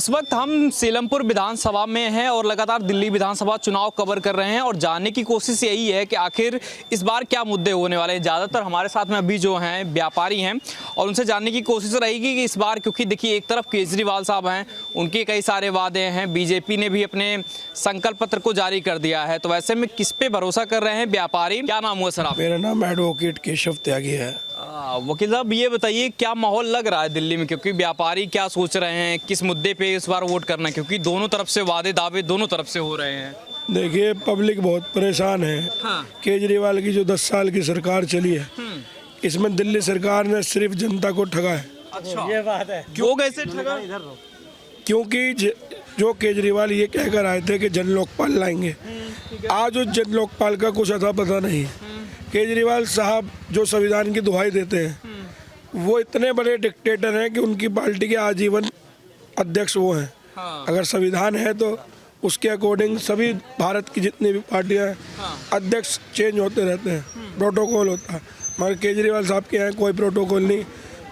इस वक्त हम सीलमपुर विधानसभा में हैं और लगातार दिल्ली विधानसभा चुनाव कवर कर रहे हैं और जानने की कोशिश यही है कि आखिर इस बार क्या मुद्दे होने वाले हैं। ज़्यादातर हमारे साथ में अभी जो हैं व्यापारी हैं और उनसे जानने की कोशिश रहेगी कि इस बार, क्योंकि देखिए एक तरफ केजरीवाल साहब हैं, उनके कई सारे वादे हैं, बीजेपी ने भी अपने संकल्प पत्र को जारी कर दिया है, तो वैसे में किस पे भरोसा कर रहे हैं व्यापारी। क्या नाम हुआ सर आप? मेरा नाम एडवोकेट केशव त्यागी है। वकील साहब, ये बताइए क्या माहौल लग रहा है दिल्ली में, क्योंकि व्यापारी क्या सोच रहे हैं, किस मुद्दे पे इस बार वोट करना है, क्योंकि दोनों तरफ से वादे दावे दोनों तरफ से हो रहे हैं। देखिए, पब्लिक बहुत परेशान है। हाँ। केजरीवाल की जो 10 साल की सरकार चली है, इसमें दिल्ली सरकार ने सिर्फ जनता को ठगा है। अच्छा, ये बात है। क्यों कैसे ठगा? क्योंकि जो केजरीवाल ये कहकर आए थे कि जन लोकपाल लाएंगे, आज उस जन लोकपाल का कुछ अता पता नहीं है। केजरीवाल साहब जो संविधान की दुहाई देते हैं, वो इतने बड़े डिक्टेटर हैं कि उनकी पार्टी के आजीवन अध्यक्ष वो हैं। हाँ। अगर संविधान है तो उसके अकॉर्डिंग सभी भारत की जितनी भी पार्टियां हैं, अध्यक्ष चेंज होते रहते हैं, प्रोटोकॉल होता है। मगर केजरीवाल साहब के यहाँ कोई प्रोटोकॉल नहीं।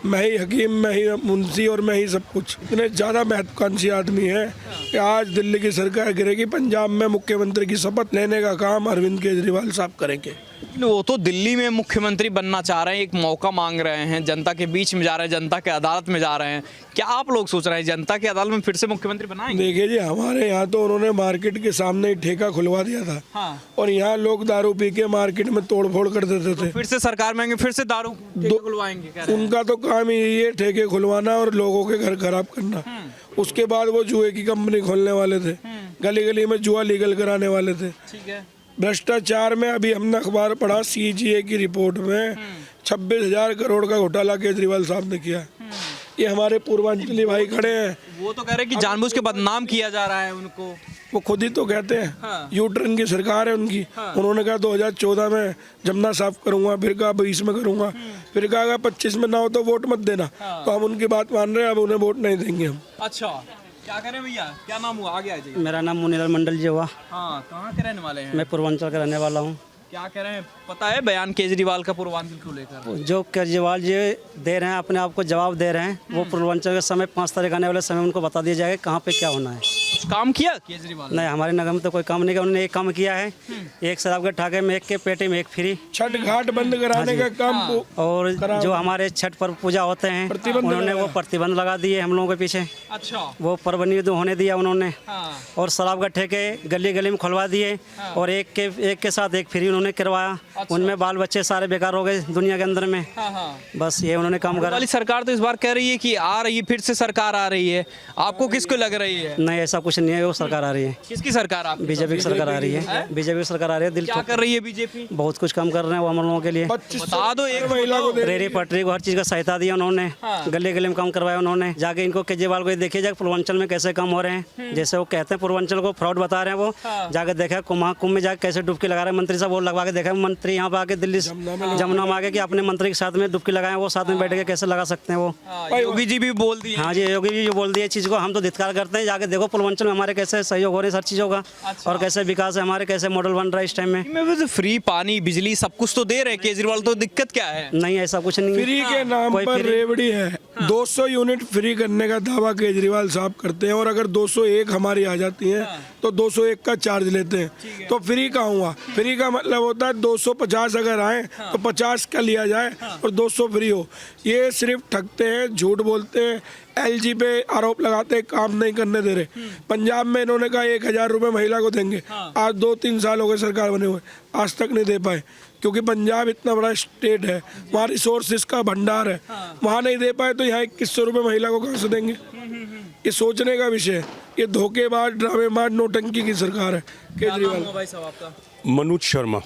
मैं ही हकीम, मैं ही मुंशी और मैं ही सब कुछ। इतने ज़्यादा महत्वाकांक्षी आदमी है कि आज दिल्ली की सरकार गिरेगी, पंजाब में मुख्यमंत्री की शपथ लेने का काम अरविंद केजरीवाल साहब करेंगे। वो तो दिल्ली में मुख्यमंत्री बनना चाह रहे हैं, एक मौका मांग रहे हैं, जनता के बीच में जा रहे हैं, जनता के अदालत में जा रहे हैं। क्या आप लोग सोच रहे हैं जनता की अदालत में फिर से मुख्यमंत्री बनाएंगे? देखिए जी, हमारे यहाँ तो उन्होंने मार्केट के सामने ही ठेका खुलवा दिया था। हाँ। और यहाँ लोग दारू पी के मार्केट में तोड़फोड़ कर देते थे। फिर से सरकार में आएंगे, फिर से दारू खुलवाएंगे? कह रहे हैं। उनका तो काम ही यही है, ठेके खुलवाना और लोगों के घर खराब करना। उसके बाद वो जुए की कंपनी खोलने वाले थे, गली गली में जुआ लीगल कराने वाले थे। ठीक है। भ्रष्टाचार में अभी हमने अखबार पढ़ा, सीजीए की रिपोर्ट में 26,000 करोड़ का घोटाला केजरीवाल साहब ने किया। ये हमारे पूर्वांचली भाई खड़े हैं, वो तो कह रहे हैं कि जानबूझ के बदनाम किया जा रहा है उनको। वो खुद ही तो कहते हैं। हाँ। यू टर्न की सरकार है उनकी। हाँ। उन्होंने कहा 2014 में जमुना साफ करूंगा, फिर कहा 20 में करूंगा, फिर कहा अगर 25 में ना हो तो वोट मत देना। हाँ। तो हम उनकी बात मान रहे हैं, अब उन्हें वोट नहीं देंगे हम। अच्छा, क्या करें भैया, क्या नाम हुआ? आगे आ जाइए। मेरा नाम मुनीलाल मंडल जी हुआ। हाँ, कहाँ के रहने वाले हैं? मैं पूर्वांचल का रहने वाला हूँ। क्या कह रहे हैं, पता है बयान केजरीवाल का पूर्वांचल को लेकर? जो केजरीवाल जी दे रहे हैं, अपने आप को जवाब दे रहे हैं, वो पूर्वांचल के समय 5 तारीख आने वाले समय उनको बता दिया जाएगा कहाँ पे क्या होना है। कुछ काम किया केजरीवाल? नहीं, हमारे नगर में तो कोई काम नहीं किया। उन्होंने एक काम किया है, एक शराब के ठाके में एक के पेटे में एक फ्री। छठ घाट बंद कराने का काम। और जो हमारे छठ पर्व पूजा होते हैं, उन्होंने वो प्रतिबंध लगा दिए हम लोगों के पीछे। अच्छा। वो पर्व नहीं होने दिया उन्होंने। और शराब का ठेके गली गली में खुलवा दिए और एक के साथ एक फ्री उन्होंने करवाया। उनमें बाल बच्चे सारे बेकार हो गए दुनिया के अंदर में। बस ये उन्होंने काम करा। वाली सरकार तो इस बार कह रही है कि आ रही है, फिर से सरकार आ रही है। आपको किसको लग रही है? नहीं, ऐसा कुछ नहीं है। वो सरकार आ रही है। किसकी सरकार? आप? बीजेपी की सरकार आ रही है। बीजेपी की सरकार आ रही है। दिल क्या कर रही है बीजेपी? बहुत कुछ काम कर रहे हैं वो हम लोगों के लिए। बता दो एक महिला को रेहड़ी पटरी को हर चीज का सहायता दिया उन्होंने। गली गली में काम करवाया उन्होंने। जाके इनको केजरीवाल को देखिए जाके पूर्वांचल में कैसे काम हो रहे हैं। जैसे वो कहते हैं पूर्वांचल को फ्रॉड बता रहे हैं, वो जाके देखा कुंभ में जाके कैसे डुबकी लगा रहे हैं। मंत्री साहब वो लगवा के देखा, मंत्री यहाँ पे आके दिल्ली जमुना में आके कि अपने मंत्री के साथ में डुबकी लगाए, वो साथ में बैठ के कैसे लगा सकते हैं वो। योगी जी भी बोल दिए। हाँ जी, योगी जी बोल दिए चीज को। हम तो धिक्कार करते हैं। जाके देखो पूर्वांचल में हमारे कैसे सहयोग हो रहे हैं हर चीजों का। अच्छा। और कैसे विकास है हमारे, कैसे मॉडल बन रहा है इस टाइम में। फ्री पानी बिजली सब कुछ तो दे रहे हैं केजरीवाल, तो दिक्कत क्या है? नहीं, ऐसा कुछ नहीं। फ्री के नाम पर रेवड़ी है। 200 यूनिट फ्री करने का दावा केजरीवाल साहब करते हैं और अगर 201 हमारी आ जाती है तो 201 का चार्ज लेते हैं। तो फ्री का हुआ? फ्री का मतलब होता है 250 अगर आए तो 50 का लिया जाए और 200 फ्री हो। ये सिर्फ ठगते हैं, झूठ बोलते हैं, एलजी पे आरोप लगाते हैं, काम नहीं करने दे रहे। पंजाब में इन्होंने कहा 1,000 रुपये महिला को देंगे। आज 2-3 साल हो गए सरकार बने हुए, आज तक नहीं दे पाए, क्योंकि पंजाब इतना बड़ा स्टेट है, वहाँ रिसोर्सेज का भंडार है। वहाँ नहीं दे पाए तो यहाँ 2100 रुपये महिला को कहाँ से देंगे? ये सोचने का विषय है। ये धोखेबाज, ड्रामेबाज, नौटंकी की सरकार है केजरीवाल। मनोज शर्मा।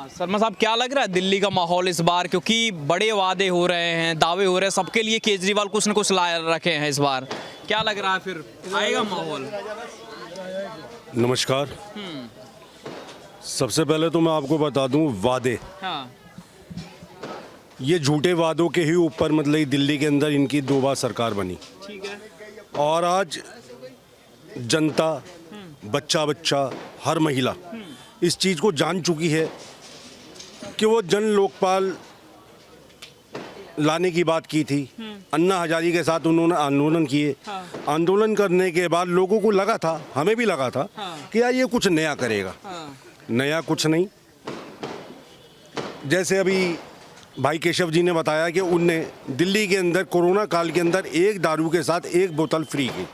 शर्मा साहब, क्या लग रहा है दिल्ली का माहौल इस बार, क्योंकि बड़े वादे हो रहे हैं, दावे हो रहे हैं, सबके लिए केजरीवाल कुछ न कुछ ला रखे हैं इस बार। क्या लग रहा है फिर आएगा माहौल? नमस्कार। सबसे पहले तो मैं आपको बता दूं, वादे, हाँ। ये झूठे वादों के ही ऊपर मतलब दिल्ली के अंदर इनकी 2 बार सरकार बनी। ठीक है। और आज जनता, बच्चा बच्चा, हर महिला इस चीज़ को जान चुकी है कि वो जन लोकपाल लाने की बात की थी, अन्ना हजारी के साथ उन्होंने आंदोलन किए। आंदोलन करने के बाद लोगों को लगा था, हमें भी लगा था कि यार ये कुछ नया करेगा। नया कुछ नहीं। जैसे अभी भाई केशव जी ने बताया कि उनने दिल्ली के अंदर कोरोना काल के अंदर एक दारू के साथ एक बोतल फ्री की।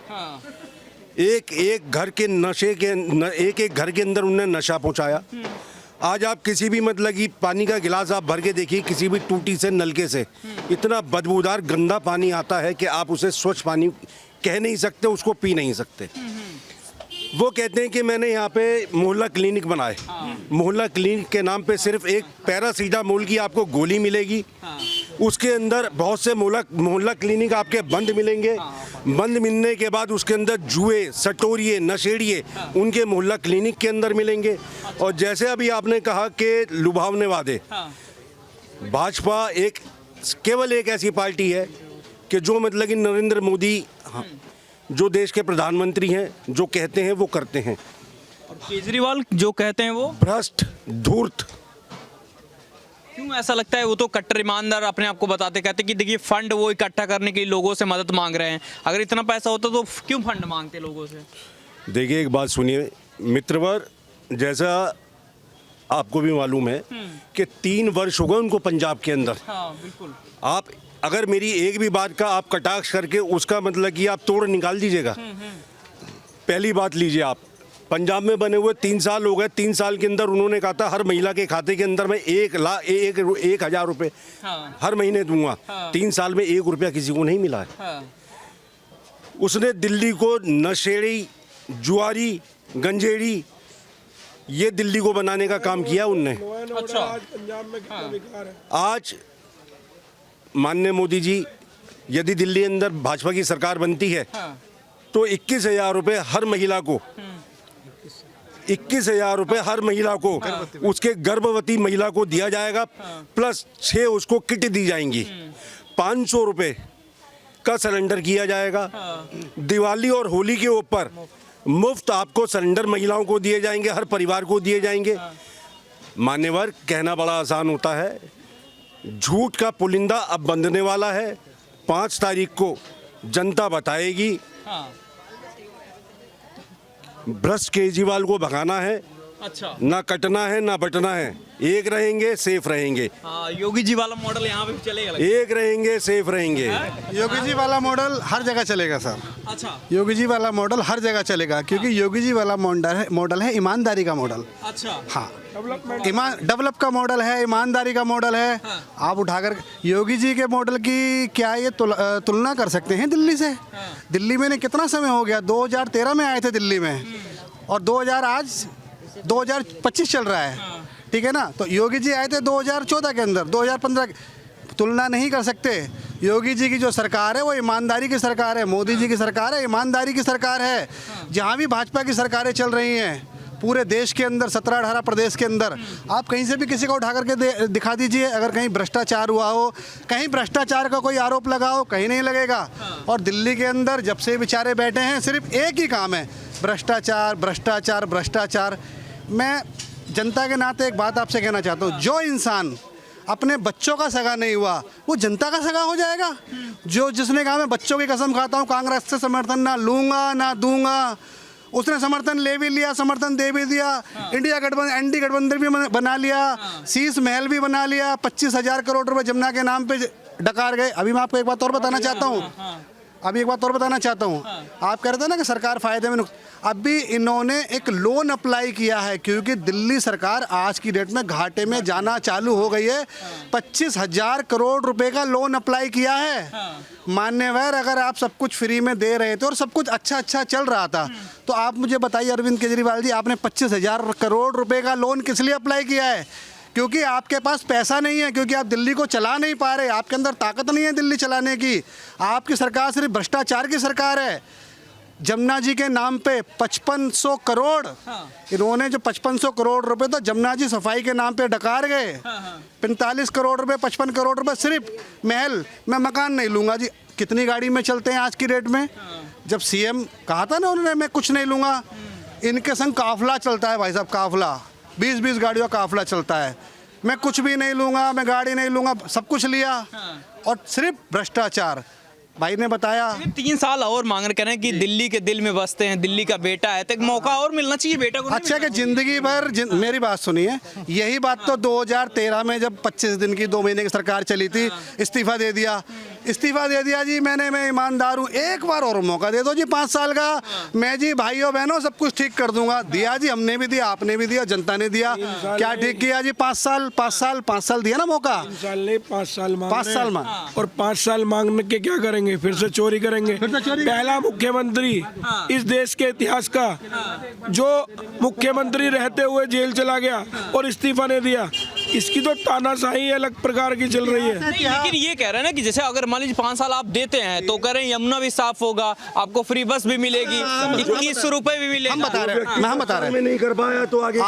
एक घर के नशे के एक घर के अंदर उन्होंने नशा पहुंचाया। आज आप किसी भी मतलब कि पानी का गिलास आप भर के देखिए, किसी भी टूटी से नलके से इतना बदबूदार गंदा पानी आता है कि आप उसे स्वच्छ पानी कह नहीं सकते, उसको पी नहीं सकते। वो कहते हैं कि मैंने यहाँ पे मोहल्ला क्लिनिक बनाए। मोहल्ला क्लिनिक के नाम पे सिर्फ एक पैरासीटामोल की आपको गोली मिलेगी। उसके अंदर बहुत से मोहल्ला क्लिनिक आपके बंद मिलेंगे। बंद मिलने के बाद उसके अंदर जुए, सटोरिए, नशेड़िए उनके मोहल्ला क्लिनिक के अंदर मिलेंगे। और जैसे अभी आपने कहा कि लुभावने वादे, भाजपा केवल एक ऐसी पार्टी है कि जो मतलब कि नरेंद्र मोदी जो देश के प्रधानमंत्री हैं, जो कहते हैं वो करते हैं। और केजरीवाल जो कहते हैं वो भ्रष्ट, धूर्त। क्यों ऐसा लगता है? वो तो कट्टर ईमानदार अपने आप को बताते, कहते कि देखिए फंड वो इकट्ठा करने के लिए लोगों से मदद मांग रहे हैं। अगर इतना पैसा होता तो क्यों फंड मांगते लोगों से? देखिए एक बात सुनिए मित्रवर, जैसा आपको भी मालूम है कि 3 वर्ष हो गए उनको पंजाब के अंदर। हाँ बिल्कुल। आप अगर मेरी एक भी बात का आप कटाक्ष करके उसका मतलब कि आप तोड़ निकाल दीजिएगा। पहली बात लीजिए, आप पंजाब में बने हुए 3 साल हो गए। 3 साल के अंदर उन्होंने कहा था हर महिला के खाते के अंदर मैं 1,000 रुपये हर महीने दूंगा। 3 साल में 1 रुपया किसी को नहीं मिला है। उसने दिल्ली को नशेड़ी, जुआरी, गंजेड़ी ये दिल्ली को बनाने का काम किया उनने। अच्छा। आज पंजाब में कितना बेकार है। आज माननीय मोदी जी यदि दिल्ली अंदर भाजपा की सरकार बनती है तो 21,000 रुपये हर महिला को, 21,000 रुपये हर महिला को, उसके गर्भवती महिला को दिया जाएगा। प्लस 6 उसको किट दी जाएंगी। 500 रुपये का सिलेंडर किया जाएगा। दिवाली और होली के ऊपर मुफ्त आपको सिलेंडर महिलाओं को दिए जाएंगे, हर परिवार को दिए जाएंगे। मान्यवर, कहना बड़ा आसान होता है, झूठ का पुलिंदा अब बंधने वाला है। 5 तारीख को जनता बताएगी। भ्रष्ट केजरीवाल को भगाना है। अच्छा। ना कटना है ना बटना है, एक रहेंगे सेफ रहेंगे। योगी जी वाला मॉडल यहाँ पे चलेगा? एक रहेंगे सेफ रहेंगे। योगी जी वाला मॉडल हर जगह चलेगा सर। अच्छा। योगी जी वाला मॉडल हर जगह चलेगा क्योंकि योगी जी वाला मॉडल है ईमानदारी का मॉडल। अच्छा। हाँ, डेवलप का मॉडल है, ईमानदारी का मॉडल है। आप उठाकर योगी जी के मॉडल की क्या ये तुलना कर सकते हैं दिल्ली से? दिल्ली में कितना समय हो गया? 2013 में आए थे दिल्ली में और 2025 चल रहा है, ठीक है ना? तो योगी जी आए थे 2014 के अंदर, 2015 तुलना नहीं कर सकते। योगी जी की जो सरकार है वो ईमानदारी की सरकार है। मोदी जी की सरकार है ईमानदारी की सरकार है। जहाँ भी भाजपा की सरकारें चल रही हैं पूरे देश के अंदर, 17-18 प्रदेश के अंदर, आप कहीं से भी किसी को उठा करके दिखा दीजिए, अगर कहीं भ्रष्टाचार हुआ हो, कहीं भ्रष्टाचार का कोई आरोप लगा हो, कहीं नहीं लगेगा। और दिल्ली के अंदर जब से बेचारे बैठे हैं सिर्फ एक ही काम है, भ्रष्टाचार, भ्रष्टाचार, भ्रष्टाचार। मैं जनता के नाते एक बात आपसे कहना चाहता हूँ, जो इंसान अपने बच्चों का सगा नहीं हुआ वो जनता का सगा हो जाएगा? जिसने कहा मैं बच्चों की कसम खाता हूँ कांग्रेस से समर्थन ना लूंगा ना दूंगा, उसने समर्थन ले भी लिया, समर्थन दे भी दिया, इंडिया गठबंधन, एनडी गठबंधन भी बना लिया, शीश महल भी बना लिया, 25,000 करोड़ रुपए जमुना के नाम पे डकार गए। अभी मैं आपको एक बात और बताना चाहता हूँ, आप कह रहे थे ना कि सरकार फायदे में, अभी इन्होंने एक लोन अप्लाई किया है क्योंकि दिल्ली सरकार आज की डेट में घाटे में जाना चालू हो गई है। 25,000 करोड़ रुपए का लोन अप्लाई किया है। मान्यवर, अगर आप सब कुछ फ्री में दे रहे थे और सब कुछ अच्छा चल रहा था तो आप मुझे बताइए अरविंद केजरीवाल जी, आपने 25,000 करोड़ रुपए का लोन किस लिए अप्लाई किया है? क्योंकि आपके पास पैसा नहीं है, क्योंकि आप दिल्ली को चला नहीं पा रहे, आपके अंदर ताकत नहीं है दिल्ली चलाने की। आपकी सरकार सिर्फ भ्रष्टाचार की सरकार है। जमुना जी के नाम पे 5500 करोड़, इन्होंने जो 5500 करोड़ रुपए तो जमुना जी सफाई के नाम पे डकार गए। 45 करोड़ रुपए, 55 करोड़ रुपए सिर्फ महल, मैं मकान नहीं लूंगा जी। कितनी गाड़ी में चलते हैं आज की डेट में? जब सीएम कहा था ना उन्होंने मैं कुछ नहीं लूंगा, इनके संग काफिला चलता है भाई साहब, काफिला 20-20 गाड़ियों का काफिला चलता है। मैं कुछ भी नहीं लूंगा, मैं गाड़ी नहीं लूंगा, सब कुछ लिया और सिर्फ भ्रष्टाचार। भाई ने बताया। 3 साल और मांग रहे, कह रहे हैं कि दिल्ली के दिल में बसते हैं, दिल्ली का बेटा है, तो एक मौका और मिलना चाहिए बेटा को। नहीं अच्छा कि मिला? जिंदगी भर मेरी बात सुनिए, यही बात तो 2013 में जब 25 दिन की 2 महीने की सरकार चली थी, इस्तीफा दे दिया, इस्तीफा दे दिया जी, मैं ईमानदार हूँ, एक बार और मौका दे दो जी 5 साल का, मैं जी भाइयों बहनों सब कुछ ठीक कर दूंगा। दिया जी, हमने भी दिया, आपने भी दिया, जनता ने दिया, क्या ठीक किया जी? 5 साल दिया ना मौका। 3 साल नहीं, 5 साल मांग 5 रहे साल हैं। मांग। और 5 साल मांगने के क्या करेंगे? फिर से चोरी करेंगे। पहला मुख्यमंत्री इस देश के इतिहास का जो मुख्यमंत्री रहते हुए जेल चला गया और इस्तीफा नहीं दिया, इसकी तो तानाशाही अलग प्रकार की चल रही है। नहीं, लेकिन ये कह रहे हैं ना कि जैसे अगर मान लीजिए 5 साल आप देते हैं तो कह रहे हैं यमुना भी साफ होगा, आपको फ्री बस भी मिलेगी, 2100 रुपए भी मिलेगा। हम बता रहे हैं में नहीं कर पाया तो आगे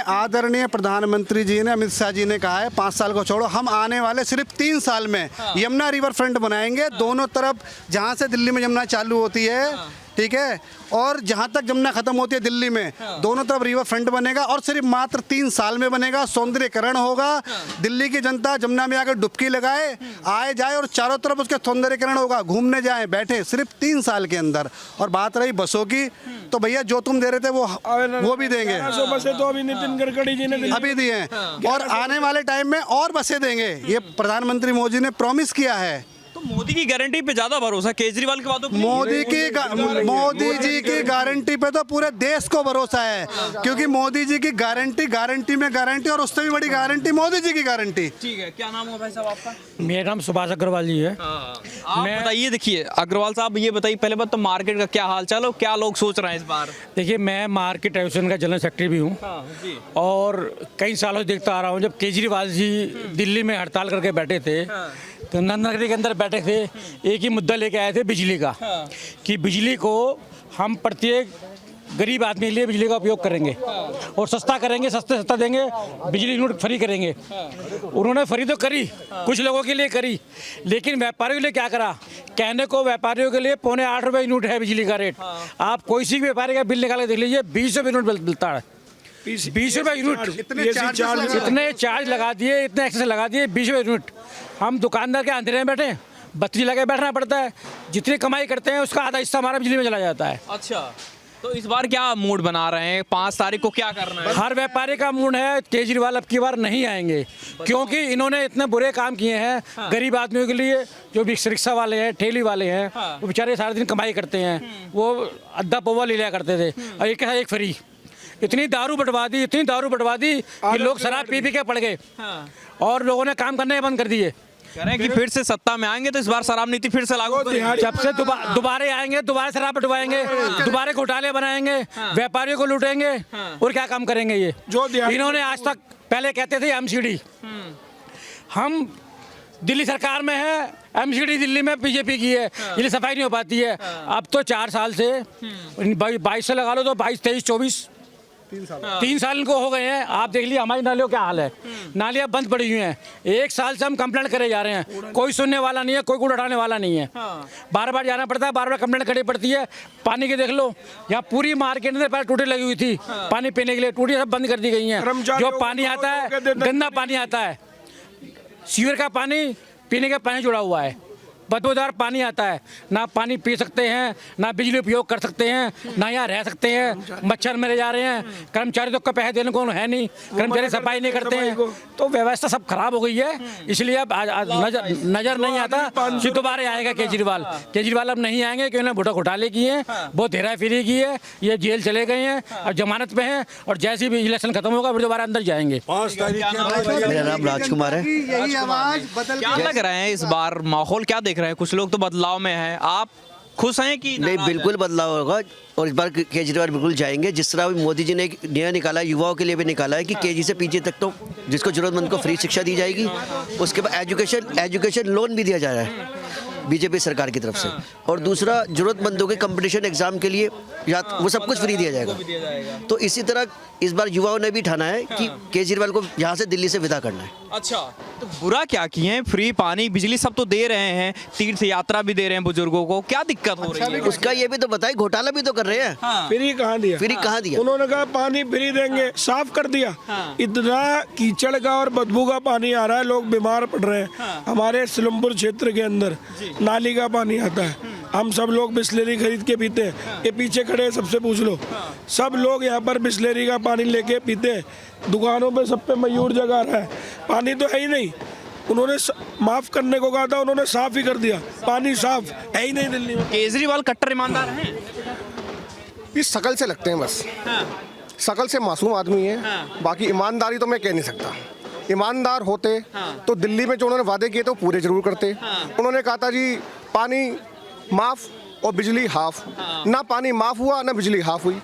आदरणीय प्रधानमंत्री जी ने, अमित शाह जी ने कहा है 5 साल को छोड़ो, हम आने वाले सिर्फ 3 साल में यमुना रिवर फ्रंट बनाएंगे, दोनों तरफ, जहां से दिल्ली में यमुना चालू होती है, ठीक है, और जहां तक यमुना खत्म होती है दिल्ली में, दोनों तरफ रिवर फ्रंट बनेगा और सिर्फ मात्र 3 साल में बनेगा। सौंदर्यकरण होगा, दिल्ली की जनता जमुना में आकर डुबकी लगाए, आए जाए और चारों तरफ उसके सौंदर्यकरण होगा, घूमने जाए बैठे, सिर्फ 3 साल के अंदर। और बात रही बसों की, तो भैया जो तुम दे रहे थे वो भी देंगे, बसें तो अभी नितिन गडकरी जी ने अभी दिए हैं, और आने वाले टाइम में और बसें देंगे, ये प्रधानमंत्री मोदी ने प्रॉमिस किया है। तो मोदी की गारंटी पे ज्यादा भरोसा, केजरीवाल के बातों पे नहीं? मोदी जी की गारंटी पे तो पूरे देश को भरोसा है, क्योंकि मोदी जी की गारंटी में गारंटी, और उससे भी बड़ी गारंटी मोदी जी की गारंटी। ठीक है, क्या नाम है भाई साहब आपका? मेरा नाम सुभाष अग्रवाल जी है। आप बताइए, देखिए अग्रवाल साहब, ये बताइए पहले बात तो मार्केट का क्या हाल चाल हो, क्या लोग सोच रहे हैं इस बार? देखिए, मैं मार्केट एसोसिएशन का जनरल सेक्रेटरी भी हूँ और कई सालों से देखता आ रहा हूँ, जब केजरीवाल जी दिल्ली में हड़ताल करके बैठे थे तो नंदनगरी के अंदर बैठे थे, एक ही मुद्दा लेके आए थे बिजली का, कि बिजली को हम प्रत्येक गरीब आदमी के लिए बिजली का उपयोग करेंगे और सस्ता करेंगे, सस्ता देंगे, बिजली यूनिट फ्री करेंगे। उन्होंने फ्री तो करी, कुछ लोगों के लिए करी, लेकिन व्यापारियों के लिए क्या करा? कहने को व्यापारियों के लिए 8.25 रुपये यूनिट है बिजली का रेट। आप कोई सी भी व्यापारी का बिल निकाल के देख लीजिए, 20 रुपये यूनिट मिलता है, 20 रुपये यूनिट। इतने चार्ज लगा दिए, इतने एक्सेस लगा दिए, 20 रुपये यूनिट। हम दुकानदार के अंधेरे में बैठे, बत्ती लगा बैठना पड़ता है, जितनी कमाई करते हैं उसका आधा हिस्सा हमारा बिजली में चला जाता है। अच्छा, तो इस बार क्या मूड बना रहे हैं? 5 तारीख को क्या करना है? हर व्यापारी का मूड है, केजरीवाल अब की बार नहीं आएंगे, क्योंकि इन्होंने इतने बुरे काम किए हैं गरीब आदमियों के लिए, जो भी रिक्शा वाले हैं, ठेली वाले हैं, वो बेचारे सारा दिन कमाई करते हैं, वो अद्धा पौवा ले लिया करते थे, और एक फ्री। इतनी दारू बंटवा दी कि लोग शराब पी के पड़ गए और लोगों ने काम करने बंद कर दिए। कह रहे हैं कि फिर से सत्ता में आएंगे तो इस बार शराब नीति फिर से लागू करेंगे। जब से दोबारा आएंगे, दोबारा शराब बंटवाएंगे, दोबारा घोटाले बनाएंगे, व्यापारियों को लूटेंगे, और क्या काम करेंगे ये? इन्होंने आज तक, पहले कहते थे MCD, हम दिल्ली सरकार में है, MCD दिल्ली में बीजेपी की है, इसलिए सफाई नहीं हो पाती है। अब तो 4 साल से 22 से लगा लो तो 22, 23, 24 3 साल इनको हो गए हैं। आप देख लीजिए हमारी नालियों क्या हाल है, नालियाँ बंद पड़ी हुई हैं, 1 साल से हम कंप्लेंट करे जा रहे हैं, कोई सुनने वाला नहीं है, कोई कूड़ा उठाने वाला नहीं है। बार बार जाना पड़ता है, बार बार कंप्लेंट करनी पड़ती है। पानी के देख लो, यहाँ पूरी मार्केट में पहले टूटी लगी हुई थी पानी पीने के लिए, टूटी सब बंद कर दी गई हैं। जो पानी आता है, गंदा पानी आता है, सीवर का पानी, पीने का पानी जुड़ा हुआ है, बदबूदार पानी आता है, ना पानी पी सकते हैं, ना बिजली उपयोग कर सकते हैं, ना यहाँ रह सकते हैं, मच्छर मरे जा रहे हैं, कर्मचारी तो पैसे देने को है नहीं, कर्मचारी सफाई नहीं करते हैं, तो व्यवस्था सब खराब हो गई है। इसलिए अब नजर नहीं आता कि दोबारा आएगा केजरीवाल अब नहीं आएंगे, क्योंकि उन्होंने घोटाले किए हैं, बहुत हेराफेरी की है, ये जेल चले गए हैं, अब जमानत पे हैं, और जैसे भी इलेक्शन खत्म होगा फिर दोबारा अंदर जाएंगे। 5 तारीख मेरा नाम राजकुमार है। यही आवाज बदल क्या लग रहा है इस बार माहौल क्या देख रहे हैं? कुछ लोग तो बदलाव में हैं, आप खुश हैं कि नहीं, बिल्कुल बदलाव होगा, और इस बार केजरीवाल बिल्कुल जाएंगे। जिस तरह मोदी जी ने एक नया निकाला, युवाओं के लिए भी निकाला है कि केजी से पीजी तक तो जिसको जरूरतमंद को फ्री शिक्षा दी जाएगी, उसके बाद एजुकेशन लोन भी दिया जा रहा है बीजेपी सरकार की तरफ से, और दूसरा जरूरतमंदों के कंपटीशन एग्जाम के लिए या वो सब कुछ फ्री दिया जाएगा। तो इसी तरह इस बार युवाओं ने भी ठाना है कि केजरीवाल को यहाँ से दिल्ली से विदा करना है। अच्छा, तो बुरा क्या किए हैं? फ्री पानी बिजली सब तो दे रहे हैं, तीर्थ यात्रा भी दे रहे हैं बुजुर्गों को, क्या दिक्कत हो रही है? उसका ये भी तो बताइए, घोटाला भी तो कर रहे हैं। फ्री कहाँ दिया? उन्होंने कहा पानी फ्री देंगे, साफ कर दिया। इतना कीचड़ का और बदबू का पानी आ रहा है, लोग बीमार पड़ रहे हैं। हमारे सिलमपुर क्षेत्र के अंदर नाली का पानी आता है। हम सब लोग बिस्लेरी खरीद के पीते हैं। ये पीछे खड़े हैं, सबसे पूछ लो, सब लोग यहाँ पर बिस्लेरी का पानी लेके पीते हैं। दुकानों पे सब पे मयूर जगा रहा है, पानी तो है ही नहीं। उन्होंने माफ करने को कहा था, उन्होंने साफ ही कर दिया, पानी साफ है ही नहीं दिल्ली में। केजरीवाल कट्टर ईमानदार हैं? इस शकल से लगते हैं बस, शकल से मासूम आदमी है, बाकी ईमानदारी तो मैं कह नहीं सकता। ईमानदार होते तो दिल्ली में जो उन्होंने वादे किए थे वो पूरे जरूर करते। उन्होंने कहा था जी पानी माफ और बिजली हाफ, ना पानी माफ हुआ ना बिजली हाफ हुई।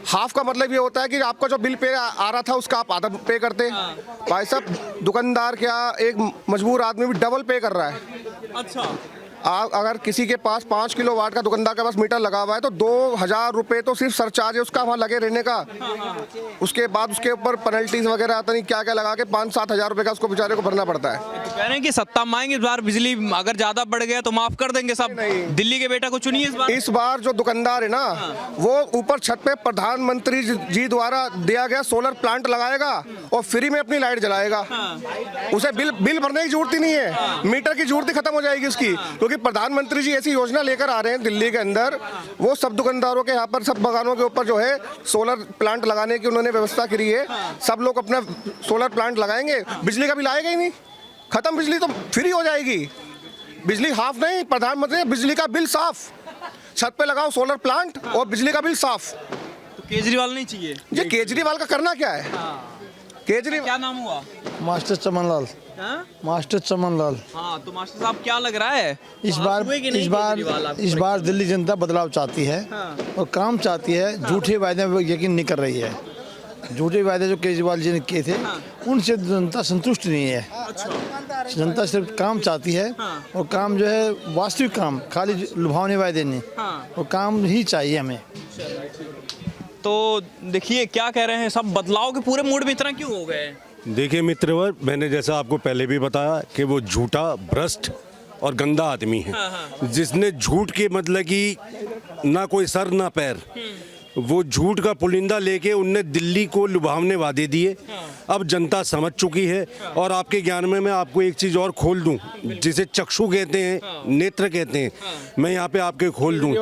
हाफ का मतलब ये होता है कि आपका जो बिल पे आ रहा था उसका आप आधा पे करते। भाई साहब दुकानदार क्या, एक मजबूर आदमी भी डबल पे कर रहा है। अच्छा, आप अगर किसी के पास 5 किलोवाट का दुकानदार के पास मीटर लगा हुआ है तो 2000 रुपये तो सिर्फ सरचार्ज है उसका वहाँ लगे रहने का। उसके बाद उसके ऊपर पेनल्टीज वगैरह आता नहीं क्या क्या लगा के 5-7 हज़ार रुपये का उसको बेचारे को भरना पड़ता है। तो कह रहे हैं कि सत्ता में आएंगे इस बार, बिजली अगर ज्यादा बढ़ गया तो माफ कर देंगे सब। दिल्ली के बेटा को चुनिए इस बार। इस बार जो दुकानदार है ना वो ऊपर छत पे प्रधानमंत्री जी द्वारा दिया गया सोलर प्लांट लगाएगा और फ्री में अपनी लाइट जलाएगा। उसे बिल भरने की जरूरत ही नहीं है, मीटर की जरूरत ही खत्म हो जाएगी उसकी, क्योंकि प्रधानमंत्री जी ऐसी योजना लेकर आ रहे हैं दिल्ली के अंदर। वो सब दुकानदारों के यहाँ पर सब बगानों के ऊपर जो है सोलर प्लांट लगाने की उन्होंने व्यवस्था करी है। सब लोग अपना सोलर प्लांट लगाएंगे, बिजली का बिल आएगा ही नहीं, खत्म, बिजली तो फ्री हो जाएगी। बिजली हाफ नहीं, प्रधानमंत्री ने बिजली का बिल साफ, छत पे लगाओ सोलर प्लांट और बिजली का बिल साफ। तो केजरीवाल नहीं चाहिए? ये केजरीवाल का करना क्या है? केजरीवाल क्या नाम हुआ? मास्टर चमन लाल। मास्टर चमन लाल। हाँ, तो मास्टर साहब क्या लग रहा है इस बार दिल्ली जनता बदलाव चाहती है और काम चाहती है। झूठे वायदे में यकीन नहीं कर रही है। झूठे वायदे जो केजरीवाल जी ने किए थे उनसे जनता संतुष्ट नहीं है। जनता सिर्फ काम चाहती है और काम जो है वास्तविक काम, खाली लुभावने वायदे नहीं, और काम ही चाहिए हमें। तो देखिए क्या कह रहे हैं, सब बदलाव के पूरे मूड में इतना क्यों हो गए? देखिए मित्रवर, मैंने जैसा आपको पहले भी बताया कि वो झूठा, भ्रष्ट और गंदा आदमी है, जिसने झूठ के मतलब कि ना कोई सर ना पैर, वो झूठ का पुलिंदा लेके उनने दिल्ली को लुभावने वादे दिए। अब जनता समझ चुकी है। और आपके ज्ञान में मैं आपको एक चीज़ और खोल दूं, जिसे चक्षु कहते हैं, नेत्र कहते हैं, मैं यहाँ पे आपके खोल दूं।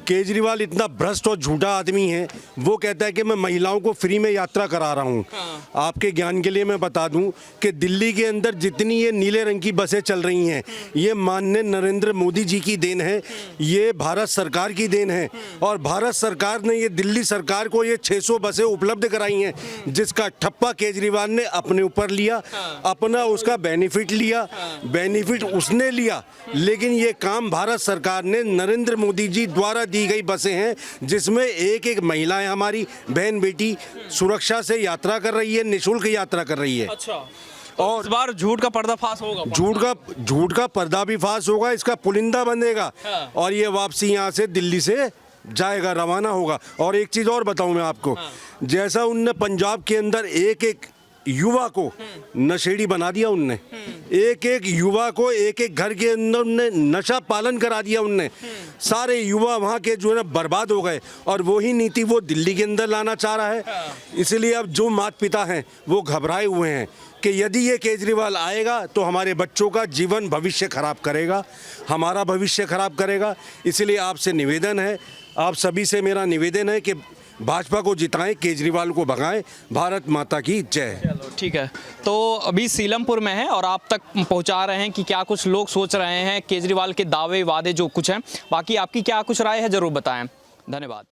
केजरीवाल इतना भ्रष्ट और झूठा आदमी है, वो कहता है कि मैं महिलाओं को फ्री में यात्रा करा रहा हूँ। आपके ज्ञान के लिए मैं बता दूं कि दिल्ली के अंदर जितनी ये नीले रंग की बसें चल रही हैं, ये माननीय नरेंद्र मोदी जी की देन है, ये भारत सरकार की देन है। और भारत सरकार ने ये दिल्ली सरकार को ये 600 बसें उपलब्ध कराई हैं, जिसका ठप्पा केजरीवाल ने अपने ऊपर लिया, अपना उसका बेनिफिट लिया। बेनिफिट उसने लिया, लेकिन ये काम भारत सरकार ने नरेंद्र मोदी जी द्वारा दी गई बसें हैं, जिसमें एक एक महिलाएं, हमारी बहन बेटी सुरक्षा से यात्रा कर रही है, निःशुल्क यात्रा कर रही है। अच्छा, और इस बार झूठ का पर्दाफाश होगा? झूठ का पर्दा भी फाश होगा, इसका पुलिंदा बंधेगा और ये वापसी यहाँ से दिल्ली से जाएगा, रवाना होगा। और एक चीज़ और बताऊं मैं आपको, जैसा उनने पंजाब के अंदर एक एक युवा को नशेड़ी बना दिया, उनने एक एक युवा को एक एक घर के अंदर उनने नशा पालन करा दिया, उनने सारे युवा वहाँ के जो है ना बर्बाद हो गए। और वही नीति वो दिल्ली के अंदर लाना चाह रहा है। इसलिए अब जो माता पिता हैं वो घबराए हुए हैं कि यदि ये केजरीवाल आएगा तो हमारे बच्चों का जीवन भविष्य खराब करेगा, हमारा भविष्य खराब करेगा। इसलिए आपसे निवेदन है, आप सभी से मेरा निवेदन है कि भाजपा को जिताएं, केजरीवाल को भगाएं। भारत माता की जय। चलो ठीक है, तो अभी सीलमपुर में है और आप तक पहुंचा रहे हैं कि क्या कुछ लोग सोच रहे हैं केजरीवाल के दावे वादे जो कुछ हैं। बाकी आपकी क्या कुछ राय है, जरूर बताएं। धन्यवाद।